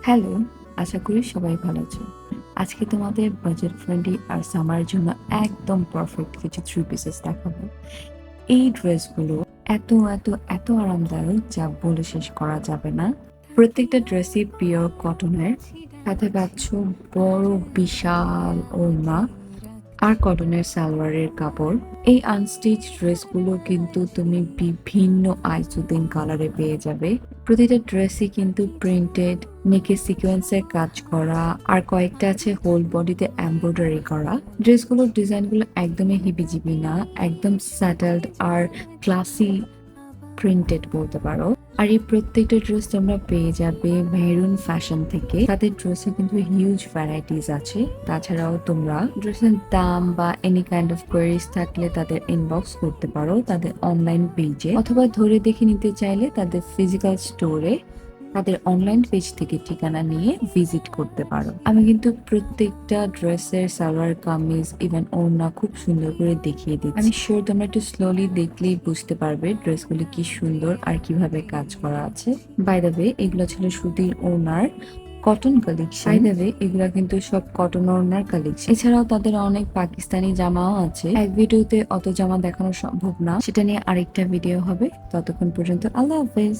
Hello, আশা করি সবাই ভালো আছো। আজকে তোমাদের বাজেট ফ্রেন্ডলি আর সামারের জন্য একদম পারফেক্ট কিছু থ্রি পিসেস দেখাবো। এই ড্রেসগুলো এত এত এত আরামদায়ক যা বলে শেষ করা যাবে না। প্রত্যেকটা ড্রেসই পিওর কটনের, সাথে পাচ্ছ বড় বিশাল ওড়না আর কটনের সালোয়ারের কাপড়। এই আনস্টিচ ড্রেসগুলো কিন্তু তুমি বিভিন্ন আইসুদিন কালারে পেয়ে যাবে। প্রতিটা ড্রেসই কিন্তু প্রিন্টেড, নেকে সিকোয়েন্সের কাজ করা আর কয়েকটা আছে হোল বডিতে এমব্রয়ডারি করা। ড্রেসগুলোর ডিজাইনগুলো একদমই হিবিজিবি না, একদম স্যাটেলড আর ক্লাসি প্রিন্টেড বলতে পারো। আর এই প্রত্যেকটা ড্রেস তোমরা পেয়ে যাবে মেরুন ফ্যাশন থেকে। তাদের ড্রেসে কিন্তু হিউজ ভ্যারাইটিস আছে। তাছাড়াও তোমরা ড্রেসের দাম বা এনি কাইন্ড অফ কোয়ারিজ থাকলে তাদের ইনবক্স করতে পারো তাদের অনলাইন পেজে, অথবা ধরে দেখে নিতে চাইলে তাদের ফিজিক্যাল স্টোরে তাদের অনলাইন পেজ থেকে ঠিকানা নিয়ে ভিজিট করতে পারো। আমি কিন্তু প্রত্যেকটা ড্রেসের সালোয়ার কামিজ ইভেন ওড়না খুব সুন্দর করে দেখিয়ে দিচ্ছি। আমি শিওর তোমরা একটু স্লোলি দেখলেই বুঝতে পারবে ড্রেসগুলি কি সুন্দর আর কিভাবে কাজ করা আছে। বাই দ্য ওয়ে, এগুলো ছিল সুতির ওড়নার cotton collection. By the way, এগুলা কিন্তু সব কটন ওড়নার কালেকশন। এছাড়াও তাদের অনেক পাকিস্তানি জামাও আছে। এক ভিডিওতে অত জামা দেখানো সম্ভব না, সেটা নিয়ে আরেকটা ভিডিও হবে। ততক্ষণ পর্যন্ত আল্লাহ হাফেজ।